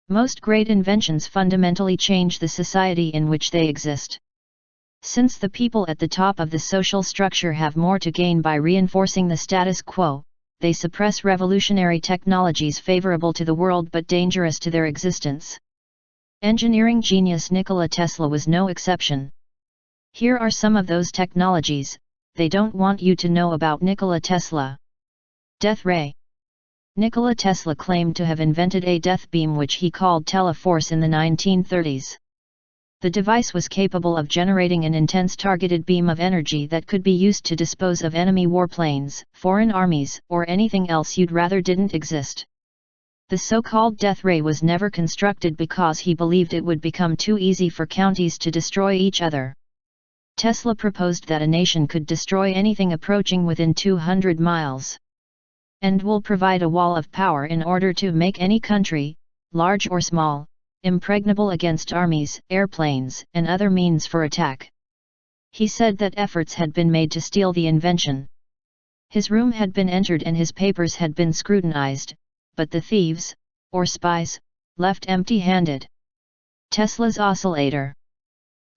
Most great inventions fundamentally change the society in which they exist. Since the people at the top of the social structure have more to gain by reinforcing the status quo, they suppress revolutionary technologies favorable to the world but dangerous to their existence. Engineering genius Nikola Tesla was no exception. Here are some of those technologies they don't want you to know about Nikola Tesla. Death ray. Nikola Tesla claimed to have invented a death beam which he called teleforce in the 1930s. The device was capable of generating an intense targeted beam of energy that could be used to dispose of enemy warplanes, foreign armies, or anything else you'd rather didn't exist. The so-called death ray was never constructed because he believed it would become too easy for counties to destroy each other. Tesla proposed that a nation could destroy anything approaching within 200 miles. And will provide a wall of power in order to make any country, large or small, impregnable against armies, airplanes, and other means for attack. He said that efforts had been made to steal the invention. His room had been entered and his papers had been scrutinized, but the thieves, or spies, left empty-handed. Tesla's oscillator.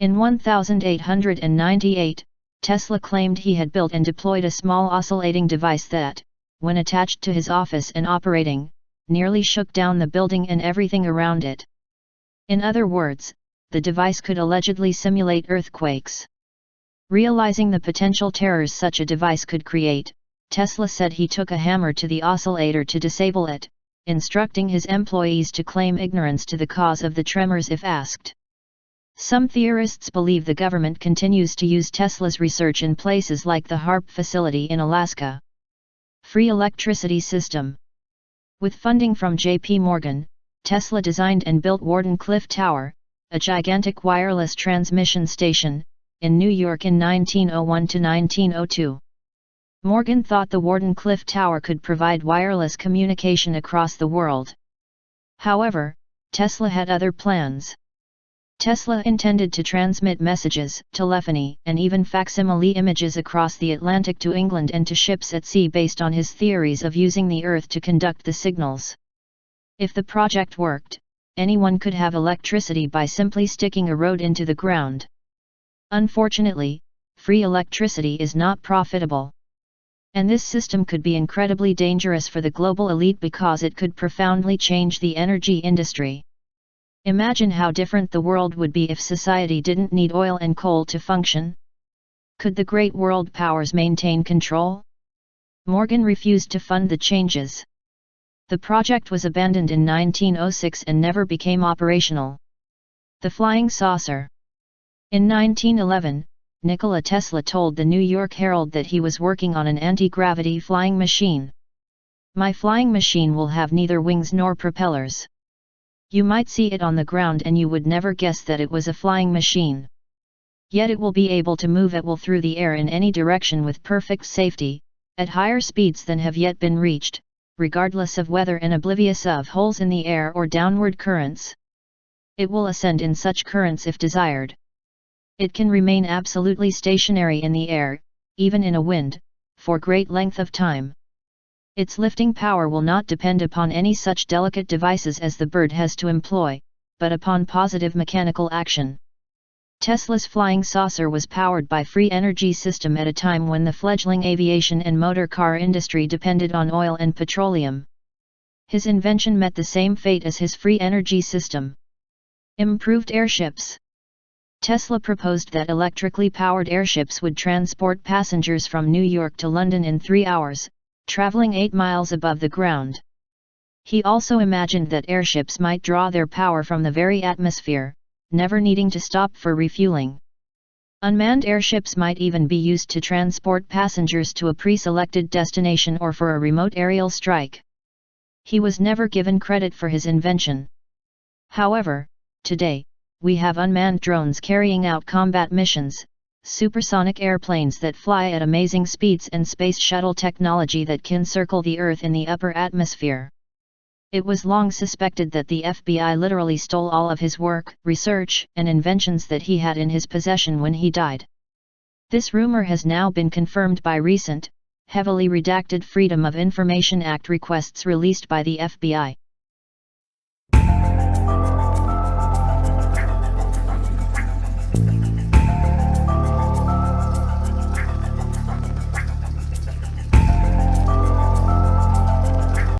In 1898, Tesla claimed he had built and deployed a small oscillating device that, when attached to his office and operating, nearly shook down the building and everything around it. In other words, the device could allegedly simulate earthquakes. Realizing the potential terrors such a device could create, Tesla said he took a hammer to the oscillator to disable it, instructing his employees to claim ignorance to the cause of the tremors if asked. Some theorists believe the government continues to use Tesla's research in places like the HAARP facility in Alaska. Free electricity system. With funding from J.P. Morgan, Tesla designed and built Wardenclyffe Tower, a gigantic wireless transmission station, in New York in 1901 to 1902. Morgan thought the Wardenclyffe Tower could provide wireless communication across the world. However, Tesla had other plans. Tesla intended to transmit messages, telephony, and even facsimile images across the Atlantic to England and to ships at sea based on his theories of using the Earth to conduct the signals. If the project worked, anyone could have electricity by simply sticking a rod into the ground. Unfortunately, free electricity is not profitable. And this system could be incredibly dangerous for the global elite because it could profoundly change the energy industry. Imagine how different the world would be if society didn't need oil and coal to function. Could the great world powers maintain control? Morgan refused to fund the changes. The project was abandoned in 1906 and never became operational. The flying saucer. In 1911, Nikola Tesla told the New York Herald that he was working on an anti-gravity flying machine. "My flying machine will have neither wings nor propellers. You might see it on the ground and you would never guess that it was a flying machine. Yet it will be able to move at will through the air in any direction with perfect safety, at higher speeds than have yet been reached, regardless of weather and oblivious of holes in the air or downward currents. It will ascend in such currents if desired. It can remain absolutely stationary in the air, even in a wind, for great length of time. Its lifting power will not depend upon any such delicate devices as the bird has to employ, but upon positive mechanical action." Tesla's flying saucer was powered by free energy system at a time when the fledgling aviation and motor car industry depended on oil and petroleum. His invention met the same fate as his free energy system. Improved airships. Tesla proposed that electrically powered airships would transport passengers from New York to London in 3 hours, traveling 8 miles above the ground. He also imagined that airships might draw their power from the very atmosphere, never needing to stop for refueling. Unmanned airships might even be used to transport passengers to a pre-selected destination or for a remote aerial strike. He was never given credit for his invention. However, today, we have unmanned drones carrying out combat missions, supersonic airplanes that fly at amazing speeds and space shuttle technology that can circle the Earth in the upper atmosphere. It was long suspected that the FBI literally stole all of his work, research, and inventions that he had in his possession when he died. This rumor has now been confirmed by recent, heavily redacted Freedom of Information Act requests released by the FBI.